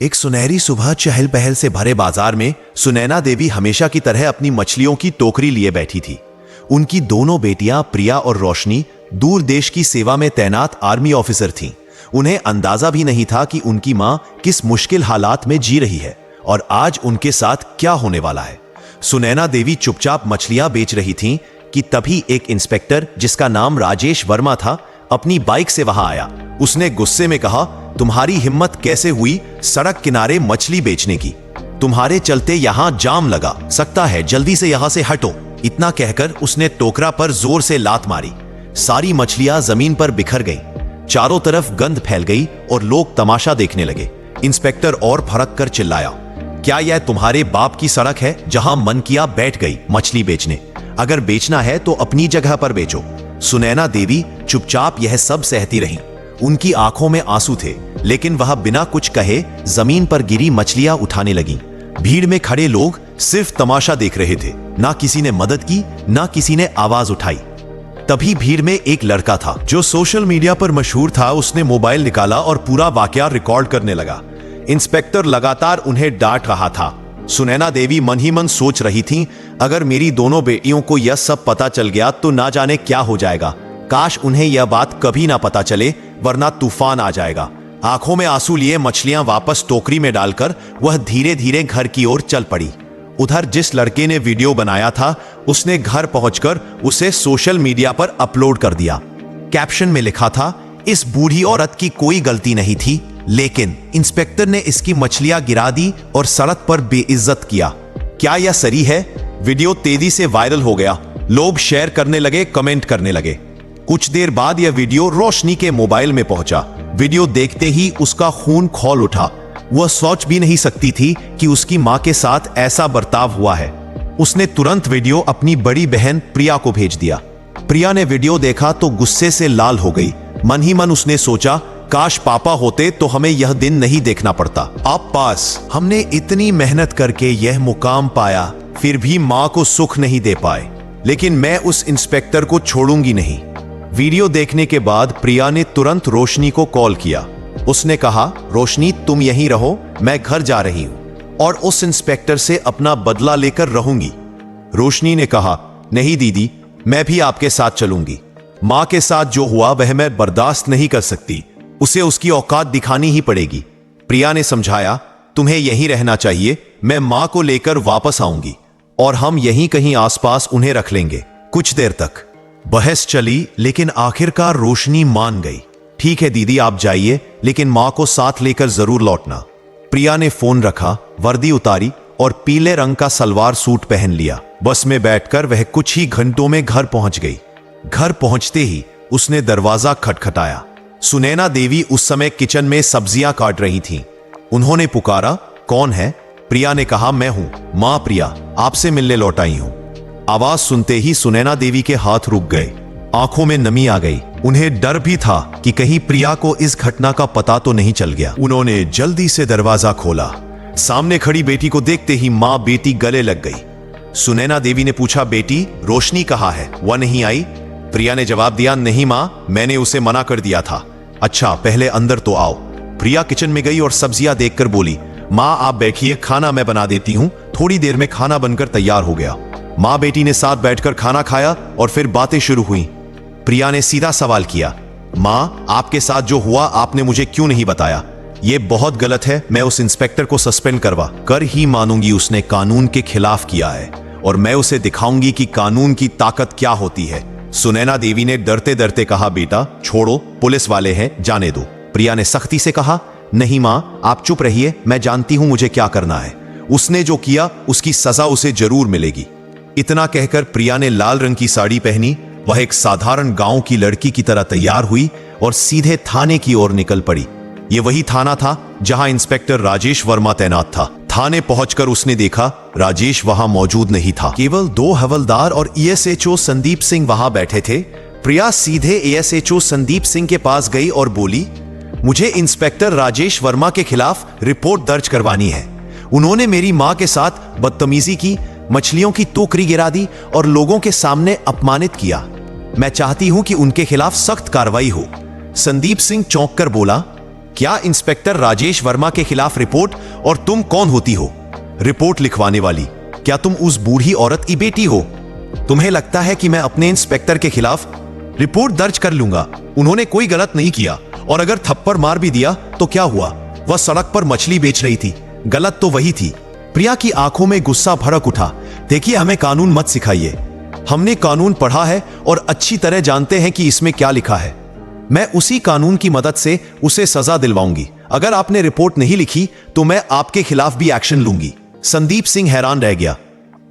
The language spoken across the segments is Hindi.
एक सुनहरी सुबह चहल पहल से भरे बाजार में सुनैना देवी हमेशा की तरह अपनी मछलियों की टोकरी लिए बैठी थी। उनकी दोनों बेटियां प्रिया और रोशनी दूर देश की सेवा में तैनात आर्मी ऑफिसर थीं। उन्हें अंदाजा भी नहीं था कि उनकी मां किस मुश्किल हालात में जी रही है और आज उनके साथ क्या होने वाला है। सुनैना देवी चुपचाप मछलियां बेच रही थीं कि तभी एक इंस्पेक्टर जिसका नाम राजेश वर्मा था अपनी बाइक से वहां आया। उसने गुस्से में कहा, तुम्हारी हिम्मत कैसे हुई सड़क किनारे मछली बेचने की? तुम्हारे चलते यहां जाम लगा सकता है, जल्दी से यहां से हटो। इतना कहकर उसने टोकरा पर जोर से लात मारी। सारी मछलियां जमीन पर बिखर गईं। चारों तरफ गंध फैल गई और लोग तमाशा देखने लगे। इंस्पेक्टर और भड़क कर चिल्लाया, क्या यह तुम्हारे बाप की सड़क है जहां मन किया बैठ गई मछली बेचने? अगर बेचना है तो अपनी जगह पर बेचो। सुनैना देवी चुपचाप यह सब सहती रहीं। उनकी आंखों में आंसू थे, लेकिन वह बिना कुछ कहे जमीन पर गिरी मछलियां उठाने लगी। भीड़ में खड़े लोग सिर्फ तमाशा देख रहे थे। ना किसी ने मदद की, ना किसी ने आवाज उठाई। तभी भीड़ में एक लड़का था जो सोशल मीडिया पर मशहूर था। उसने मोबाइल निकाला और पूरा वाकया रिकॉर्ड करने लगा। इंस्पेक्टर लगातार उन्हें डांट रहा था। सुनैना देवी मन ही मन सोच रही थी, अगर मेरी दोनों बेटियों को यह सब पता चल गया तो ना जाने क्या हो जाएगा। काश उन्हें यह बात कभी ना पता चले, वरना तूफान आ जाएगा। आंखों में आंसू लिए मछलियां वापस टोकरी में डालकर वह धीरे धीरे घर की ओर चल पड़ी। उधर जिस लड़के ने वीडियो बनाया था उसने घर पहुंचकर उसे सोशल मीडिया पर अपलोड कर दिया। कैप्शन में लिखा था, इस बूढ़ी औरत की कोई गलती नहीं थी, लेकिन इंस्पेक्टर ने इसकी मछलियां गिरा दी और सड़क पर बेइज्जत किया। क्या यह सही है? वीडियो तेजी से वायरल हो गया। लोग शेयर करने लगे, कमेंट करने लगे। कुछ देर बाद यह वीडियो रोशनी के मोबाइल में पहुंचा। वीडियो देखते ही उसका खून खौल उठा। वह सोच भी नहीं सकती थी कि उसकी मां के साथ ऐसा बर्ताव हुआ है। उसने तुरंत वीडियो अपनी बड़ी बहन प्रिया को भेज दिया। प्रिया ने वीडियो देखा तो गुस्से से लाल हो गई। मन ही मन उसने सोचा, काश पापा होते तो हमें यह दिन नहीं देखना पड़ता। आप पास हमने इतनी मेहनत करके यह मुकाम पाया, फिर भी मां को सुख नहीं दे पाए, लेकिन मैं उस इंस्पेक्टर को छोड़ूंगी नहीं। वीडियो देखने के बाद प्रिया ने तुरंत रोशनी को कॉल किया। उसने कहा, रोशनी तुम यहीं रहो, मैं घर जा रही हूं और उस इंस्पेक्टर से अपना बदला लेकर रहूंगी। रोशनी ने कहा, नहीं दीदी, मैं भी आपके साथ चलूंगी। मां के साथ जो हुआ वह मैं बर्दाश्त नहीं कर सकती, उसे उसकी औकात दिखानी ही पड़ेगी। प्रिया ने समझाया, तुम्हें यहीं रहना चाहिए, मैं मां को लेकर वापस आऊंगी और हम यहीं कहीं आसपास उन्हें रख लेंगे। कुछ देर तक बहस चली, लेकिन आखिरकार रोशनी मान गई। ठीक है दीदी, आप जाइए, लेकिन मां को साथ लेकर जरूर लौटना। प्रिया ने फोन रखा, वर्दी उतारी और पीले रंग का सलवार सूट पहन लिया। बस में बैठकर वह कुछ ही घंटों में घर पहुंच गई। घर पहुंचते ही उसने दरवाजा खटखटाया। सुनैना देवी उस समय किचन में सब्जियां काट रही थीं। उन्होंने पुकारा, कौन है? प्रिया ने कहा, मैं हूं मां प्रिया, आपसे मिलने लौट आई हूं। आवाज सुनते ही सुनैना देवी के हाथ रुक गए, आंखों में नमी आ गई। उन्हें डर भी था कि कहीं प्रिया को इस घटना का पता तो नहीं चल गया। उन्होंने जल्दी से दरवाजा खोला। सामने खड़ी बेटी को देखते ही मां बेटी गले लग गई। सुनैना देवी ने पूछा, बेटी रोशनी कहाँ है? वह नहीं आई? प्रिया ने जवाब दिया, नहीं मां, मैंने उसे मना कर दिया था। अच्छा, पहले अंदर तो आओ। प्रिया किचन में गई और सब्जियां देखकर बोली, मां आप बैठिए, खाना मैं बना देती हूं। थोड़ी देर में खाना बनकर तैयार हो गया। मां बेटी ने साथ बैठकर खाना खाया और फिर बातें शुरू हुई। प्रिया ने सीधा सवाल किया, मां आपके साथ जो हुआ आपने मुझे क्यों नहीं बताया? यह बहुत गलत है, मैं उस इंस्पेक्टर को सस्पेंड करवा कर ही मानूंगी उसने कानून के खिलाफ किया है और मैं उसे दिखाऊंगी कि कानून की ताकत क्या होती है। सुनैना देवी ने डरते डरते कहा, बेटा छोड़ो, पुलिस वाले हैं, जाने दो। प्रिया ने सख्ती से कहा, नहीं मां, आप चुप रहिए, मैं जानती हूं मुझे क्या करना है। उसने जो किया उसकी सजा उसे जरूर मिलेगी। इतना कहकर प्रिया ने लाल रंग की साड़ी पहनी। वह एक साधारण गांव की लड़की की तरह तैयार हुई और सीधे थाने की ओर निकल पड़ी। यह वही थाना था जहां इंस्पेक्टर राजेश वर्मा तैनात था। थाने पहुंचकर उसने देखा, राजेश वहां मौजूद नहीं था। केवल 2 हवलदार और एएसएचओ संदीप सिंह वहां बैठे थे। प्रिया सीधे एएसएचओ संदीप सिंह के पास गई और बोली, मुझे इंस्पेक्टर राजेश वर्मा के खिलाफ रिपोर्ट दर्ज करवानी है। उन्होंने मेरी मां के साथ बदतमीजी की, मछलियों की टोकरी गिरा दी और लोगों के सामने अपमानित किया। मैं चाहती हूं कि उनके खिलाफ सख्त कार्रवाई हो। संदीप सिंह चौंक कर बोला, क्या इंस्पेक्टर राजेश वर्मा के खिलाफ रिपोर्ट? और तुम कौन होती हो रिपोर्ट लिखवाने वाली? क्या तुम उस बूढ़ी औरत की बेटी हो? तुम्हें लगता है कि मैं अपने इंस्पेक्टर के खिलाफ रिपोर्ट दर्ज कर लूंगा? उन्होंने कोई गलत नहीं किया, और अगर थप्पड़ मार भी दिया तो क्या हुआ? वह सड़क पर मछली बेच रही थी, गलत तो वही थी। प्रिया की आंखों में गुस्सा भड़क उठा। देखिए, हमें कानून मत सिखाइए। हमने कानून पढ़ा है और अच्छी तरह जानते हैं कि इसमें क्या लिखा है। मैं उसी कानून की मदद से उसे सजा दिलवाऊंगी। अगर आपने रिपोर्ट नहीं लिखी तो मैं आपके खिलाफ भी एक्शन लूंगी। संदीप सिंह हैरान रह गया।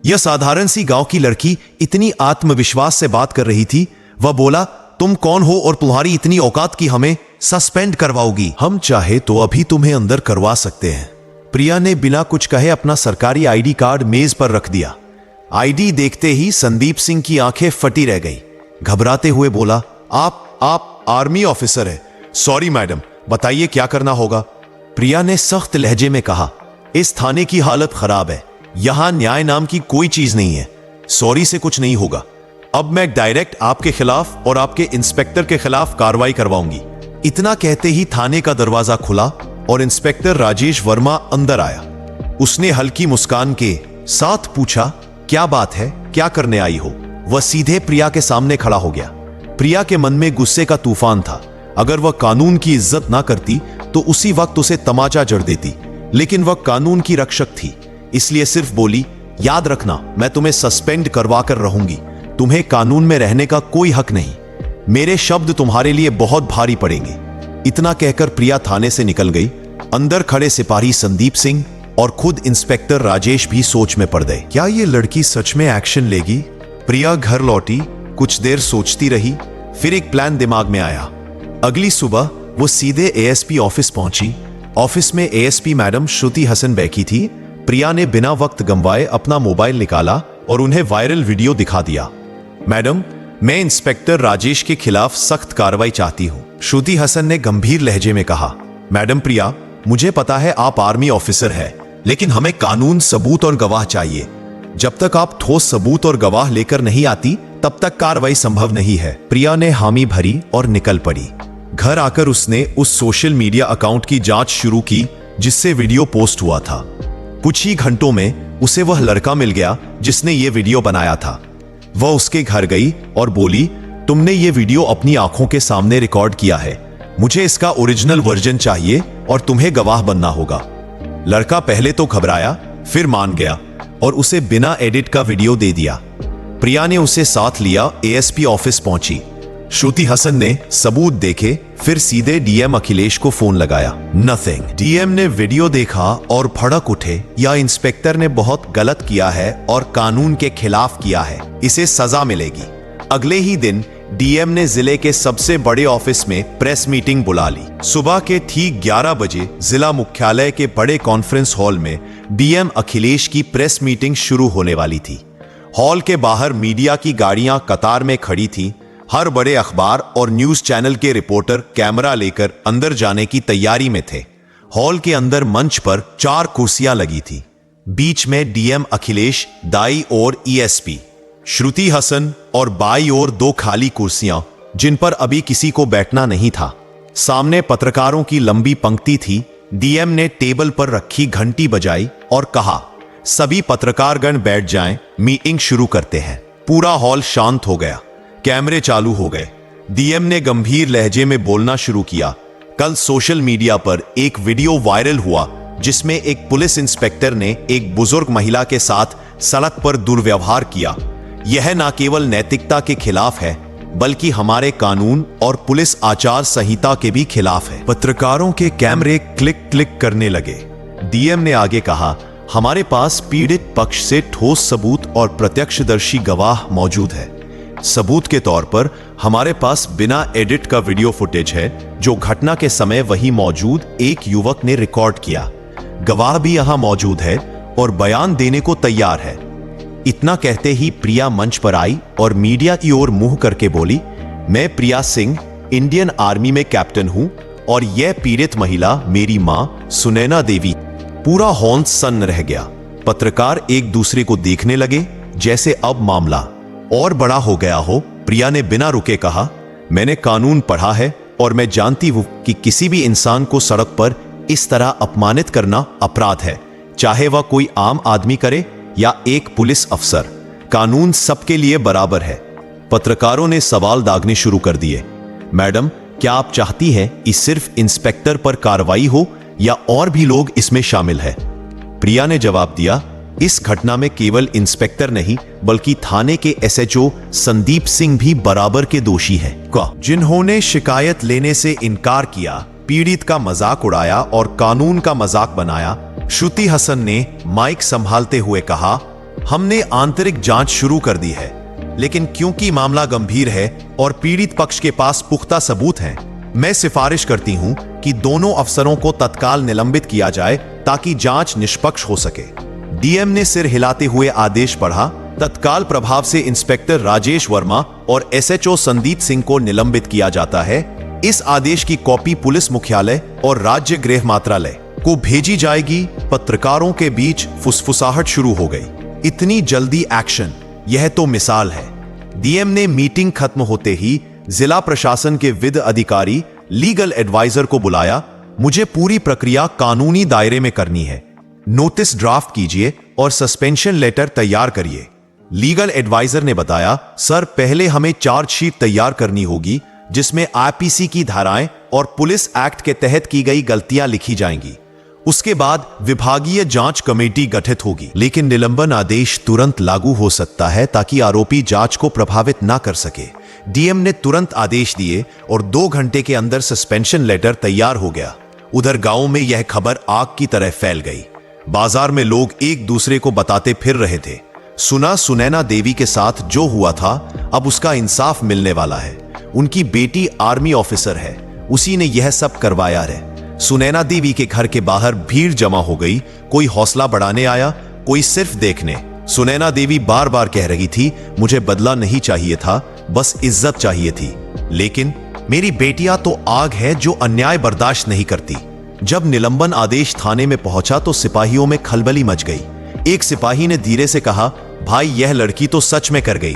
यह साधारण सी गांव की लड़की इतनी आत्मविश्वास से बात कर रही थी। वह बोला, तुम कौन हो और तुम्हारी इतनी औकात की हमें सस्पेंड करवाओगी? हम चाहे तो अभी तुम्हें अंदर करवा सकते हैं। प्रिया ने बिना कुछ कहे अपना सरकारी आईडी कार्ड मेज पर रख दिया। आईडी देखते ही संदीप सिंह की आंखें फटी रह गई। घबराते हुए बोला, आप आर्मी ऑफिसर है? सॉरी मैडम, बताइए क्या करना होगा? प्रिया ने सख्त लहजे में कहा, इस थाने की हालत खराब है। यहां न्याय नाम की कोई चीज नहीं है। सॉरी से कुछ नहीं होगा। अब मैं डायरेक्ट आपके खिलाफ और आपके इंस्पेक्टर के खिलाफ कार्रवाई करवाऊंगी। इतना कहते ही थाने का दरवाजा खुला और इंस्पेक्टर राजेश वर्मा अंदर आया। उसने हल्की मुस्कान के साथ पूछा, क्या बात है, क्या करने आई हो? वह सीधे प्रिया के सामने खड़ा हो गया। प्रिया के मन में गुस्से का तूफान था। अगर वह कानून की इज्जत ना करती तो उसी वक्त उसे तमाचा जड़ देती, लेकिन वह कानून की रक्षक थी, इसलिए सिर्फ बोली, याद रखना, मैं तुम्हें सस्पेंड करवा कर रहूंगी। तुम्हें कानून में रहने का कोई हक नहीं। मेरे शब्द तुम्हारे लिए बहुत भारी पड़ेंगे। इतना कहकर प्रिया थाने से निकल गई। अंदर खड़े सिपाही संदीप सिंह और खुद इंस्पेक्टर राजेश भी सोच में पड़ गए। क्या ये लड़की सच में एक्शन लेगी? प्रिया घर लौटी, कुछ देर सोचती रही, फिर एक प्लान दिमाग में आया। अगली सुबह वो सीधे एएसपी ऑफिस पहुंची। ऑफिस में एएसपी मैडम श्रुति हसन बैठी थी। प्रिया ने बिना वक्त गंवाए अपना मोबाइल निकाला और उन्हें वायरल वीडियो दिखा दिया। मैडम, मैं इंस्पेक्टर राजेश के खिलाफ सख्त कार्रवाई चाहती हूं, श्रुति हसन ने गंभीर लहजे में कहा। मैडम प्रिया, मुझे पता है आप आर्मी ऑफिसर हैं, लेकिन हमें कानून, सबूत और गवाह चाहिए। जब तक आप ठोस सबूत और गवाह लेकर नहीं आती, तब तक कार्रवाई संभव नहीं है। प्रिया ने हामी भरी और निकल पड़ी। घर आकर उसने उस सोशल मीडिया अकाउंट की जांच शुरू की जिससे वीडियो पोस्ट हुआ था। कुछ ही घंटों में उसे वह लड़का मिल गया जिसने ये वीडियो बनाया था। वह उसके घर गई और बोली, तुमने ये वीडियो अपनी आंखों के सामने रिकॉर्ड किया है, मुझे इसका ओरिजिनल वर्जन चाहिए और तुम्हें गवाह बनना होगा। लड़का पहले तो घबराया, फिर मान गया और उसे बिना एडिट का वीडियो दे दिया। प्रिया ने उसे साथ लिया, एएसपी ऑफिस पहुंची। श्रुति हसन ने सबूत देखे, फिर सीधे डीएम अखिलेश को फोन लगाया। नथिंग। डीएम ने वीडियो देखा और भड़क उठे, या इंस्पेक्टर ने बहुत गलत किया है और कानून के खिलाफ किया है, इसे सजा मिलेगी। अगले ही दिन डीएम ने जिले के सबसे बड़े ऑफिस में प्रेस मीटिंग बुला ली। सुबह के ठीक 11 बजे जिला मुख्यालय के बड़े कॉन्फ्रेंस हॉल में डीएम अखिलेश की प्रेस मीटिंग शुरू होने वाली थी। हॉल के बाहर मीडिया की गाड़ियां कतार में खड़ी थीं। हर बड़े अखबार और न्यूज चैनल के रिपोर्टर कैमरा लेकर अंदर जाने की तैयारी में थे। हॉल के अंदर मंच पर 4 कुर्सियां लगी थी। बीच में डीएम अखिलेश, दाई ओर ईएसपी श्रुति हसन और बाई ओर 2 खाली कुर्सियां जिन पर अभी किसी को बैठना नहीं था। सामने पत्रकारों की लंबी पंक्ति थी। डीएम ने टेबल पर रखी घंटी बजाई और कहा, सभी पत्रकारगण बैठ जाएं, मीटिंग शुरू करते हैं। पूरा हॉल शांत हो गया। कैमरे चालू हो गए। डीएम ने गंभीर लहजे में बोलना शुरू किया। कल सोशल मीडिया पर एक वीडियो वायरल हुआ जिसमें एक पुलिस इंस्पेक्टर ने एक बुजुर्ग महिला के साथ सड़क पर दुर्व्यवहार किया। यह न केवल नैतिकता के खिलाफ है, बल्कि हमारे कानून और पुलिस आचार संहिता के भी खिलाफ है। पत्रकारों के कैमरे क्लिक क्लिक करने लगे। डीएम ने आगे कहा, हमारे पास पीड़ित पक्ष से ठोस सबूत और प्रत्यक्षदर्शी गवाह मौजूद है। सबूत के तौर पर हमारे पास बिना एडिट का वीडियो फुटेज है जो घटना के समय वहीं मौजूद एक युवक ने रिकॉर्ड किया। गवाह भी यहां मौजूद है और बयान देने को तैयार है। इतना कहते ही प्रिया मंच पर आई और मीडिया की ओर मुंह करके बोली, मैं प्रिया सिंह, इंडियन आर्मी में कैप्टन हूं और यह पीड़ित महिला मेरी मां सुनैना देवी। पूरा हॉल सन्न रह गया। पत्रकार एक दूसरे को देखने लगे जैसे अब मामला और बड़ा हो गया हो। प्रिया ने बिना रुके कहा, मैंने कानून पढ़ा है और मैं जानती हूं कि किसी भी इंसान को सड़क पर इस तरह अपमानित करना अपराध है, चाहे वह कोई आम आदमी करे या एक पुलिस अफसर। कानून सबके लिए बराबर है। पत्रकारों ने सवाल दागने शुरू कर दिए। मैडम, क्या आप चाहती हैं कि सिर्फ इंस्पेक्टर पर कार्रवाई हो या और भी लोग इसमें शामिल है? प्रिया ने जवाब दिया, इस घटना में केवल इंस्पेक्टर नहीं बल्कि थाने के एसएचओ संदीप सिंह भी बराबर के दोषी हैं, जिन्होंने शिकायत लेने से इनकार किया, पीड़ित का मजाक उड़ाया और कानून का मजाक बनाया। श्रुति हसन ने माइक संभालते हुए कहा, हमने आंतरिक जांच शुरू कर दी है, लेकिन क्योंकि मामला गंभीर है और पीड़ित पक्ष के पास पुख्ता सबूत हैं, मैं सिफारिश करती हूं कि दोनों अफसरों को तत्काल निलंबित किया जाए ताकि जांच निष्पक्ष हो सके। डीएम ने सिर हिलाते हुए आदेश पढ़ा, तत्काल प्रभाव से इंस्पेक्टर राजेश वर्मा और एसएचओ संदीप सिंह को निलंबित किया जाता है। इस आदेश की कॉपी पुलिस मुख्यालय और राज्य गृह मंत्रालय को भेजी जाएगी। पत्रकारों के बीच फुसफुसाहट शुरू हो गई। इतनी जल्दी एक्शन, यह तो मिसाल है। डीएम ने मीटिंग खत्म होते ही जिला प्रशासन के विध अधिकारी लीगल एडवाइजर को बुलाया। मुझे पूरी प्रक्रिया कानूनी दायरे में करनी है। नोटिस ड्राफ्ट कीजिए और सस्पेंशन लेटर तैयार करिए। लीगल एडवाइजर ने बताया, सर पहले हमें चार्जशीट तैयार करनी होगी जिसमें आईपीसी की धाराएं और पुलिस एक्ट के तहत की गई गलतियां लिखी जाएंगी। उसके बाद विभागीय जांच कमेटी गठित होगी, लेकिन निलंबन आदेश तुरंत लागू हो सकता है ताकि आरोपी जांच को प्रभावित ना कर सके। डीएम ने तुरंत आदेश दिए और 2 घंटे के अंदर सस्पेंशन लेटर तैयार हो गया। उधर गांव में यह खबर आग की तरह फैल गई। बाजार में लोग एक दूसरे को बताते फिर रहे थे, सुना सुनैना देवी के साथ जो हुआ था अब उसका इंसाफ मिलने वाला है। उनकी बेटी आर्मी ऑफिसर है, उसी ने यह सब करवाया है। सुनैना देवी के घर के बाहर भीड़ जमा हो गई। कोई हौसला बढ़ाने आया, कोई सिर्फ देखने। सुनैना देवी बार बार कह रही थी, मुझे बदला नहीं चाहिए था, बस इज्जत चाहिए थी। लेकिन मेरी बेटियां तो आग है जो अन्याय बर्दाश्त नहीं करती। जब निलंबन आदेश थाने में पहुंचा तो सिपाहियों में खलबली मच गई। एक सिपाही ने धीरे से कहा, भाई यह लड़की तो सच में कर गई।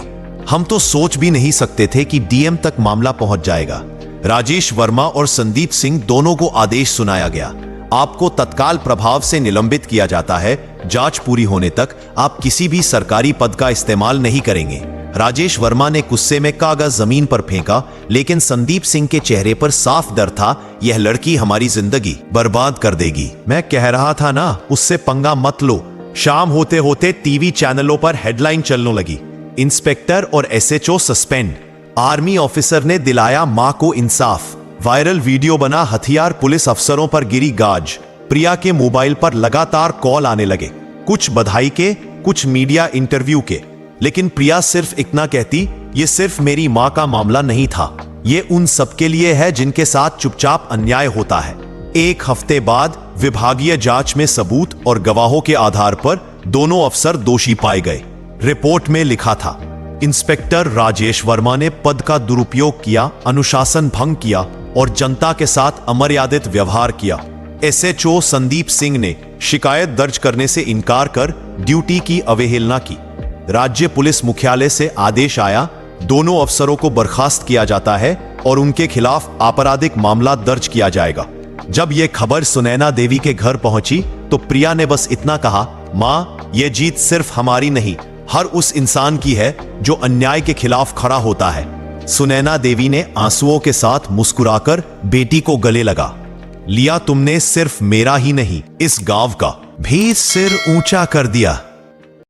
हम तो सोच भी नहीं सकते थे कि डीएम तक मामला पहुंच जाएगा। राजेश वर्मा और संदीप सिंह दोनों को आदेश सुनाया गया। आपको तत्काल प्रभाव से निलंबित किया जाता है। जांच पूरी होने तक आप किसी भी सरकारी पद का इस्तेमाल नहीं करेंगे। राजेश वर्मा ने गुस्से में कागज जमीन पर फेंका, लेकिन संदीप सिंह के चेहरे पर साफ डर था, यह लड़की हमारी जिंदगी बर्बाद कर देगी। मैं कह रहा था ना, उससे पंगा मत लो। शाम होते होते टीवी चैनलों पर हेडलाइन चलने लगी, इंस्पेक्टर और एसएचओ सस्पेंड, आर्मी ऑफिसर ने दिलाया मां को इंसाफ। वायरल वीडियो बना, हथियार पुलिस अफसरों पर गिरी गाज। प्रिया के मोबाइल पर लगातार कॉल आने लगे, कुछ बधाई के, कुछ मीडिया इंटरव्यू के। लेकिन प्रिया सिर्फ इतना कहती, ये सिर्फ मेरी मां का मामला नहीं था, ये उन सबके लिए है जिनके साथ चुपचाप अन्याय होता है। 1 हफ्ते बाद विभागीय जांच में सबूत और गवाहों के आधार पर दोनों अफसर दोषी पाए गए। रिपोर्ट में लिखा था, इंस्पेक्टर राजेश वर्मा ने पद का दुरुपयोग किया, अनुशासन भंग किया और जनता के साथ अमर्यादित व्यवहार किया। एसएचओ संदीप सिंह ने शिकायत दर्ज करने से इनकार कर ड्यूटी की अवहेलना की। राज्य पुलिस मुख्यालय से आदेश आया, दोनों अफसरों को बर्खास्त किया जाता है और उनके खिलाफ आपराधिक मामला दर्ज किया जाएगा। जब यह खबर सुनैना देवी के घर पहुंची तो प्रिया ने बस इतना कहा, मां, यह जीत सिर्फ हमारी नहीं, हर उस इंसान की है जो अन्याय के खिलाफ खड़ा होता है। सुनैना देवी ने आंसुओं के साथ मुस्कुराकर बेटी को गले लगा लिया, तुमने सिर्फ मेरा ही नहीं, इस गांव का भी सिर ऊंचा कर दिया।